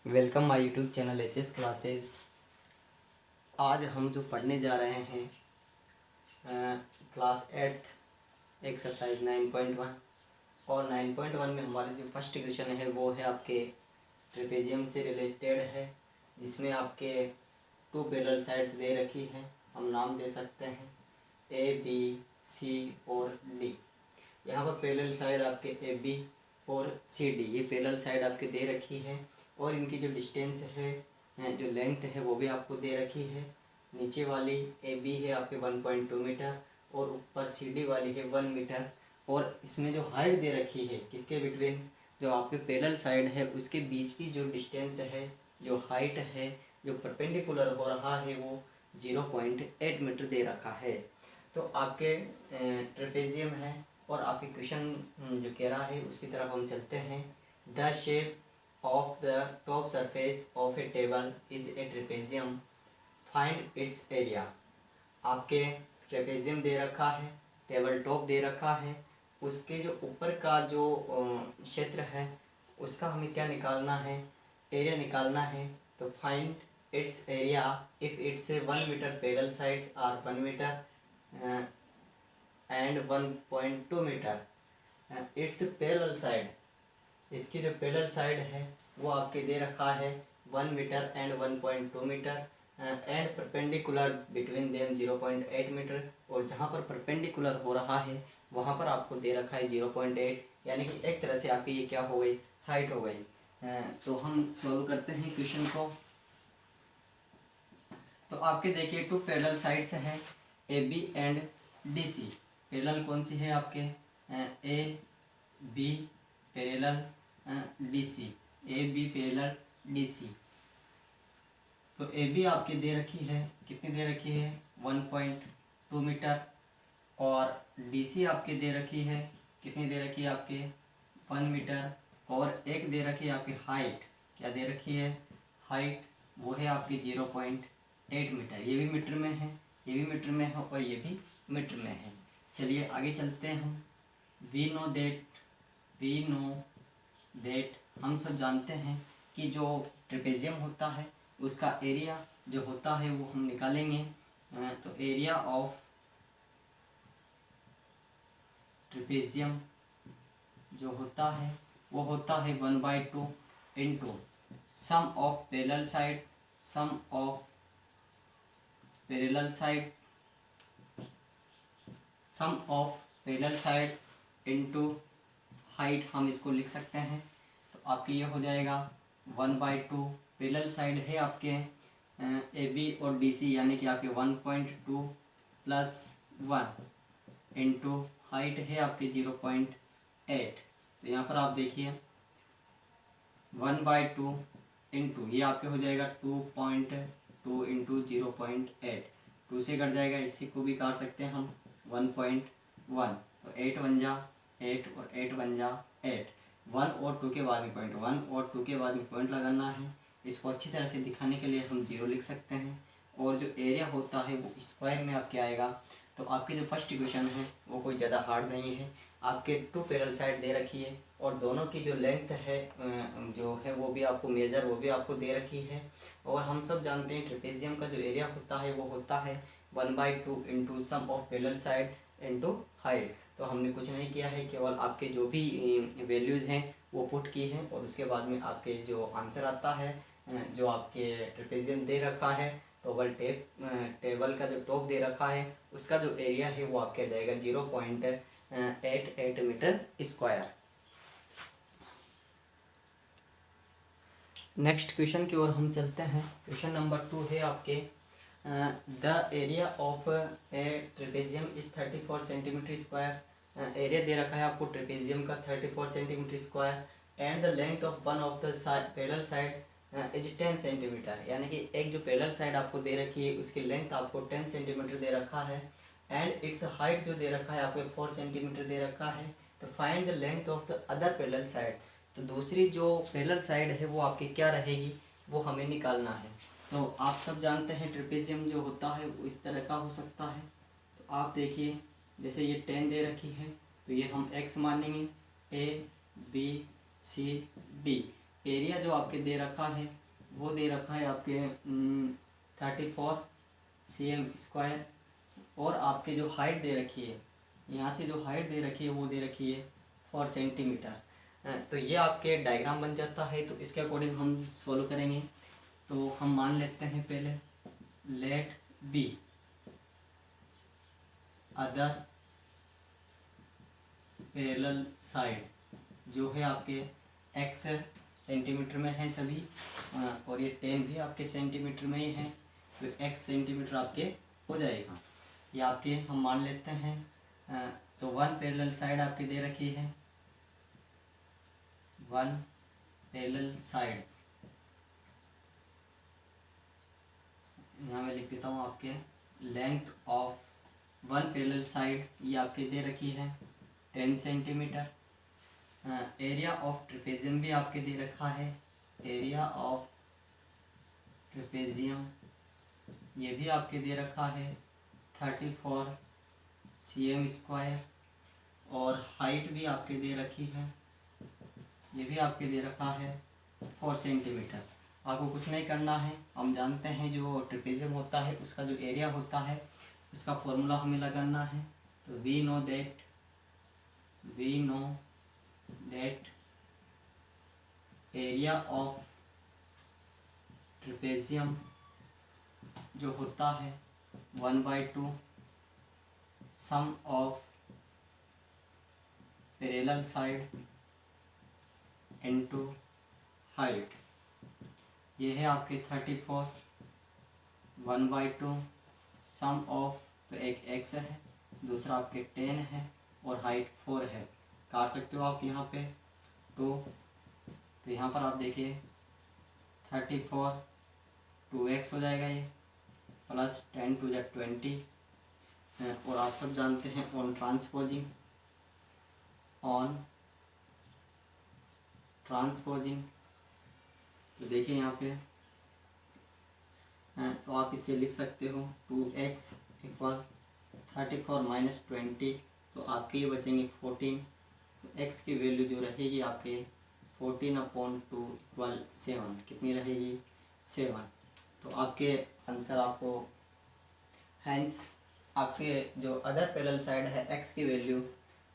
Welcome my YouTube channel HS classes. आज हम जो पढ़ने जा रहे हैं क्लास 8 एक्सरसाइज 9.1 और 9.1 में हमारे जो फर्स्ट क्वेश्चन है वो है आपके ट्रेपेजियम से रिलेटेड है, जिसमें आपके टू पैरेलल साइड्स दे रखी हैं। हम नाम दे सकते हैं ए बी सी और डी। यहाँ पर पैरेलल साइड आपके ए बी और सी डी, ये पैरेलल साइड आपके दे रखी है और इनकी जो डिस्टेंस है, जो लेंथ है वो भी आपको दे रखी है। नीचे वाली ए बी है आपके 1.2 मीटर और ऊपर सी डी वाली है 1 मीटर। और इसमें जो हाइट दे रखी है किसके बिटवीन, जो आपके पैरेलल साइड है उसके बीच की जो डिस्टेंस है, जो हाइट है, जो परपेंडिकुलर हो रहा है वो 0.8 मीटर दे रखा है। तो आपके ट्रेपेजियम है और आपके क्वेश्चन जो कह रहा है उसकी तरफ हम चलते हैं। The shape of the top surface of a table is a trapezium, find its area। आपके ट्रेपेजियम दे रखा है, टेबल टॉप दे रखा है, उसके जो ऊपर का जो क्षेत्र है उसका हमें क्या निकालना है, एरिया निकालना है। तो find its area if it's 1 metre, parallel sides are 1 metre and 1.2 metre. It's parallel side, इसकी जो पैरेलल साइड है वो आपके दे रखा है 1 metre and 1.2 metre and perpendicular between them 0.8 metre. और जहाँ पर परपेंडिकुलर हो रहा है वहाँ पर आपको दे रखा है 0.8, यानी कि एक तरह से आपकी ये क्या हो गई, हाइट हो गई। तो हम सॉल्व करते हैं क्वेश्चन को। तो आपके देखिए टू पैरेलल साइड्स हैं A B and D C. Parallel कौन सी है आपके, A B parallel D C, A B parallel D C. तो ए बी आपके दे रखी है, कितनी दे रखी है 1.2 मीटर और डी सी आपके दे रखी है, कितनी दे रखी है आपके 1 मीटर। और एक दे रखी है आपकी हाइट, क्या दे रखी है हाइट, वो है आपकी 0.8 मीटर। ये भी मीटर में है, ये भी मीटर में है और ये भी मीटर में है। चलिए आगे चलते हैं हम। वी नो दैट, हम सब जानते हैं कि जो ट्रेपेजियम होता है उसका एरिया जो होता है वो हम निकालेंगे। तो एरिया ऑफ ट्रेपेजियम जो होता है वो होता है 1/2 into sum of parallel side, sum of parallel side, sum of parallel side into height, हम इसको लिख सकते हैं। तो आपके ये हो जाएगा 1/2, पैरेलल साइड है आपके ए बी और डी सी, यानी कि आपके 1.2 प्लस 1 इंटू हाइट है आपके 0.8। तो यहाँ पर आप देखिए 1/2 इंटू ये आपके हो जाएगा 2.2 इंटू 0.8, 2 से कट जाएगा, इसी को भी काट सकते हैं हम 1.1। तो 8 बन जा 8 और 8 बन जा 8। 1 और 2 के बाद में पॉइंट, 1 और 2 के बाद में पॉइंट लगाना है। इसको अच्छी तरह से दिखाने के लिए हम 0 लिख सकते हैं। और जो एरिया होता है वो स्क्वायर में आपके आएगा। तो आपकी जो फर्स्ट इक्वेशन है वो कोई ज़्यादा हार्ड नहीं है। आपके टू पैरेलल साइड दे रखी है और दोनों की जो लेंथ है जो है वो भी आपको मेजर, वो भी आपको दे रखी है। और हम सब जानते हैं ट्रेपेजियम का जो एरिया होता है वो होता है 1/2 into sum of parallel side into height. तो हमने कुछ नहीं किया है, केवल आपके जो भी वैल्यूज़ हैं वो पुट की हैं और उसके बाद में आपके जो आंसर आता है, जो आपके ट्रेपेजियम दे रखा है, टेबल का जो टॉप दे रखा है उसका जो एरिया है वो आपके जाएगा 0.88 मीटर स्क्वायर। नेक्स्ट क्वेश्चन की ओर हम चलते हैं। क्वेश्चन नंबर 2 है आपके the area of a trapezium is 34 centimetre square. Area दे रखा है आपको ट्रेपेजियम का 34 centimetre square and the length of one of the parallel side is 10 centimetre. यानी कि एक जो पैरेलल साइड आपको दे रखी है उसकी लेंथ आपको 10 सेंटीमीटर दे रखा है एंड इट्स हाइट जो दे रखा है आपको 4 सेंटीमीटर दे रखा है। तो find the length of the other parallel side. तो दूसरी जो पैरेलल साइड है वो आपकी क्या रहेगी, वो हमें निकालना है। तो आप सब जानते हैं ट्रेपेजियम जो होता है वो इस तरह का हो सकता है। तो आप देखिए जैसे ये 10 दे रखी है तो ये हम x मानेंगे, A B C D. Area जो आपके दे रखा है वो दे रखा है आपके 34 cm², और आपके जो हाइट दे रखी है, यहाँ से जो हाइट दे रखी है वो दे रखी है 4 सेंटीमीटर। तो ये आपके डायग्राम बन जाता है। तो इसके अकॉर्डिंग हम सॉल्व करेंगे। तो हम मान लेते हैं पहले let be other parallel side, जो है आपके x सेंटीमीटर में है सभी, और ये 10 भी आपके सेंटीमीटर में ही है, तो x सेंटीमीटर आपके हो जाएगा। ये आपके हम मान लेते हैं। तो 1 पैरेलल साइड आपकी दे रखी है, 1 पैरेलल साइड, यहाँ मैं लिख देता हूँ आपके लेंथ ऑफ 1 पैरेलल साइड ये आपकी दे रखी है 10 सेंटीमीटर। एरिया ऑफ ट्रेपेजियम भी आपके दे रखा है, एरिया ऑफ ट्रेपेजियम ये भी आपके दे रखा है 34 cm², और हाइट भी आपके दे रखी है, ये भी आपके दे रखा है 4 सेंटीमीटर। आपको कुछ नहीं करना है, हम जानते हैं जो ट्रेपेजियम होता है उसका जो एरिया होता है उसका फॉर्मूला हमें लगाना है। तो we know that area of trapezium जो होता है 1/2 sum of parallel side into height. ये है आपके 34, 1/2 सम ऑफ, तो एक x है, दूसरा आपके 10 है, और हाइट 4 है। काट सकते हो आप यहाँ पे 2, तो यहाँ पर आप देखिए 34 2x हो जाएगा ये, प्लस 10 2 = 20, और आप सब जानते हैं ऑन ट्रांसपोजिंग, तो देखिए यहाँ पे, तो आप इसे लिख सकते हो 2x = 34 - 20, तो आपके ये बचेंगे 14। तो x की वैल्यू जो रहेगी आपके 14/2 = 7, कितनी रहेगी 7। तो आपके आंसर आपको हैंस आपके जो अदर पैरेलल साइड है x की वैल्यू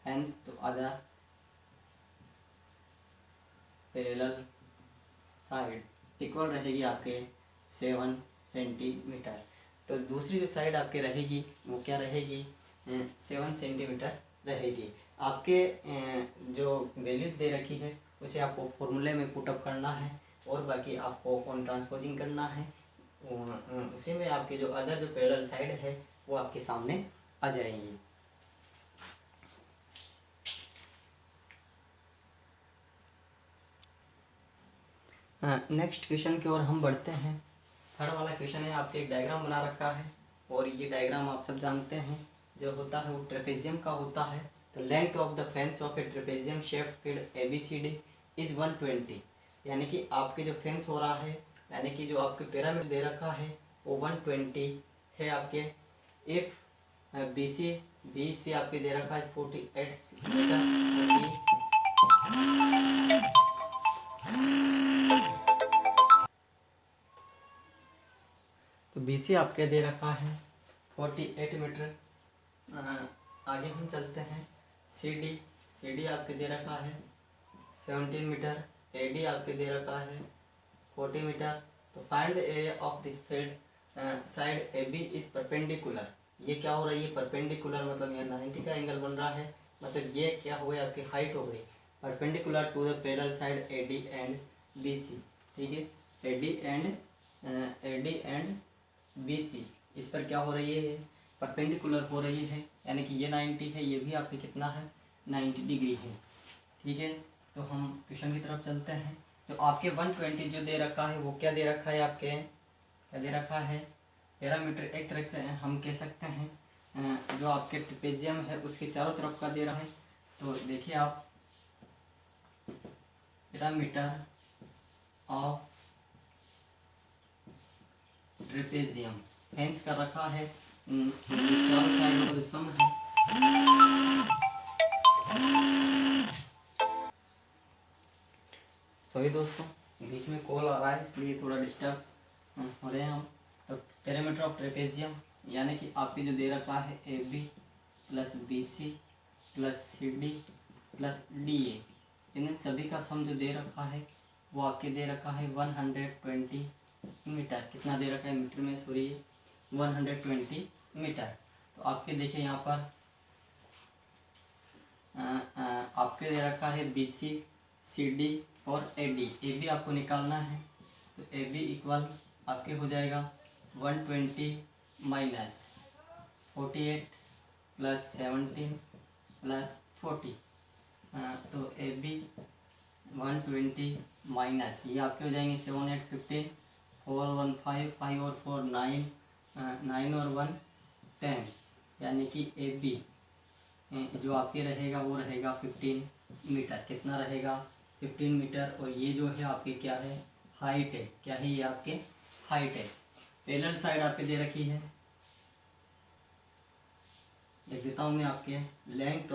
हैंस, तो अदर पैरेलल साइड इक्वल रहेगी आपके 7 सेंटीमीटर। तो दूसरी जो साइड आपके रहेगी वो क्या रहेगी 7 सेंटीमीटर रहेगी। आपके जो वैल्यूज़ दे रखी है उसे आपको फॉर्मूले में पुटअप करना है, और बाकी आपको ऑन ट्रांसपोजिंग करना है, उसी में आपके जो अदर जो पैरेलल साइड है वो आपके सामने आ जाएंगी। नेक्स्ट क्वेश्चन की ओर हम बढ़ते हैं। थर्ड वाला क्वेश्चन है, आपके एक डायग्राम बना रखा है, और ये डायग्राम आप सब जानते हैं जो होता है वो ट्रेपेजियम का होता है। तो length of the fence of a trapezium shape field ABCD is 120, यानी कि आपके जो फेंस हो रहा है, यानी कि जो आपके पिरामिड दे रखा है वो 120 है आपके। इफ BC आपके दे रखा है 48 मीटर, तो BC आपके दे रखा है 48 मीटर। आगे हम चलते हैं। CD आपके दे रखा है 17 मीटर। AD आपके दे रखा है 40 मीटर। तो find the area of this field side AB is perpendicular. ये क्या हो रहा है, ये परपेंडिकुलर मतलब ये 90 का एंगल बन रहा है, मतलब ये क्या हो गया आपकी हाइट हो गई perpendicular to the parallel side AD and BC। ठीक है, AD एंड BC इस पर क्या हो रही है, परपेंडिकुलर हो रही है, यानी कि ये 90 है, ये भी आपकी कितना है 90 डिग्री है। ठीक है, तो हम क्वेश्चन की तरफ चलते हैं। तो आपके 120 जो दे रखा है वो क्या दे रखा है, आपके क्या दे रखा है पैरामीटर, एक तरह से हम कह सकते हैं जो आपके ट्रेपेजियम है उसके चारों तरफ का दे रहा है। तो देखिए आप पैरामीटर ऑफ ट्रेपेजियम फेंस कर रखा है, चारों साइड का जो सम है सॉरी दोस्तों, बीच में कॉल आ रहा है इसलिए थोड़ा डिस्टर्ब हो रहे हैं हम। तो पेरीमीटर ऑफ ट्रेपेजियम यानी कि आपके जो दे रखा है AB plus BC plus CD plus DA, इन सभी का सम जो दे रखा है वो आपके दे रखा है 120 मीटर। कितना दे रखा है मीटर में, सॉरी 120 मीटर। तो आपके देखिए यहाँ पर आपके दे रखा है BC CD और AB आपको निकालना है। तो AB इक्वल आपके हो जाएगा 120 माइनस 48 प्लस 17 प्लस 40। तो AB 120 माइनस ये आपके हो जाएंगे 7 8 15 4 1 5 5 और 4 9 9 और 1 10, यानी कि AB जो आपके रहेगा वो रहेगा 15 मीटर। कितना रहेगा 15 मीटर। और ये जो है आपके क्या है, हाइट है। क्या है ये आपके हाइट है। पैरेलल साइड आपके दे रखी है, लिख देता हूँ मैं आपके लेंथ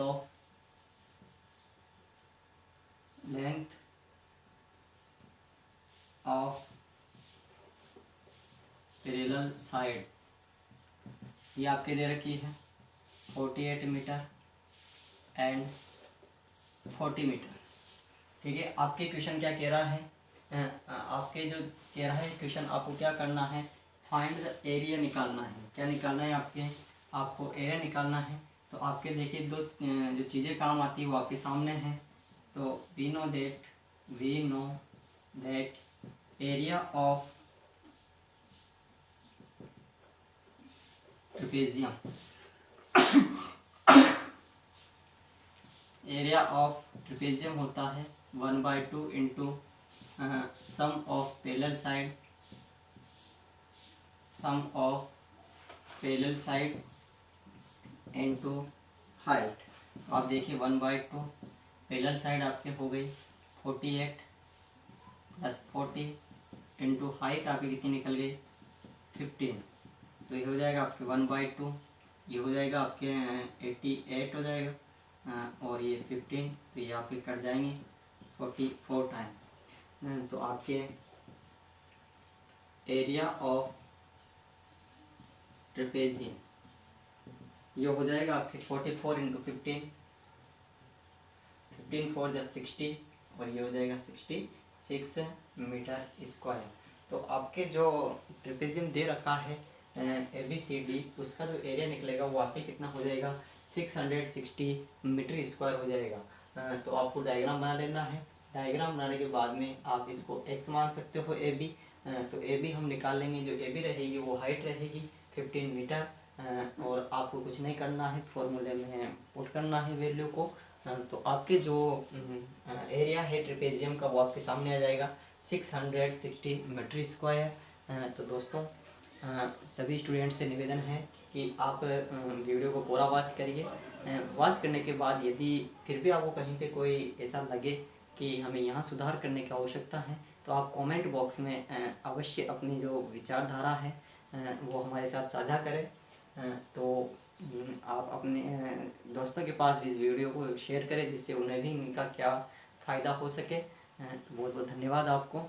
ऑफ पैरेलल साइड ये आपके दे रखी है 48 मीटर एंड 40 मीटर। ठीक है, आपके क्वेश्चन क्या कह रहा है, आपके जो कह रहा है क्वेश्चन, आपको क्या करना है, फाइंड द एरिया निकालना है। क्या निकालना है आपको एरिया निकालना है। तो आपके देखिए दो जो चीज़ें काम आती है वो आपके सामने हैं। तो we know that area of trapezium area of trapezium होता है 1/2 into sum of parallel side into height. आप देखिए 1/2 पैरेलल साइड आपके हो गई 48 प्लस 40 इंटू हाइट आपकी कितनी निकल गई 15। तो ये हो जाएगा आपके 1/2, ये हो जाएगा आपके 88 हो जाएगा, और ये 15, तो ये आपके कट जाएंगे 44 टाइम। तो आपके एरिया ऑफ ट्रेपेजियम ये हो जाएगा आपके 44 इंटू 15 4 + 60, और ये हो जाएगा 66 मीटर स्क्वायर। तो आपके जो ट्रेपेजियम दे रखा है ABCD, उसका जो एरिया निकलेगा वो आपके कितना हो जाएगा 660 मीटर स्क्वायर हो जाएगा। तो आपको डायग्राम बना लेना है। डायग्राम बनाने के बाद में आप इसको x मान सकते हो AB। तो AB हम निकाल लेंगे, जो AB रहेगी वो हाइट रहेगी 15 मीटर। और आपको कुछ नहीं करना है, फॉर्मूले में पुट करना है वैल्यू को। तो आपके जो एरिया है ट्रेपेजियम का वो आपके सामने आ जाएगा 660 मीटर स्क्वायर। तो दोस्तों सभी स्टूडेंट से निवेदन है कि आप वीडियो को पूरा वॉच करिए। वॉच करने के बाद यदि फिर भी आपको कहीं पे कोई ऐसा लगे कि हमें यहाँ सुधार करने की आवश्यकता है, तो आप कमेंट बॉक्स में अवश्य अपनी जो विचारधारा है वो हमारे साथ साझा करें। तो आप अपने दोस्तों के पास भी इस वीडियो को शेयर करें, जिससे उन्हें भी इनका क्या फ़ायदा हो सके। तो बहुत बहुत धन्यवाद आपको।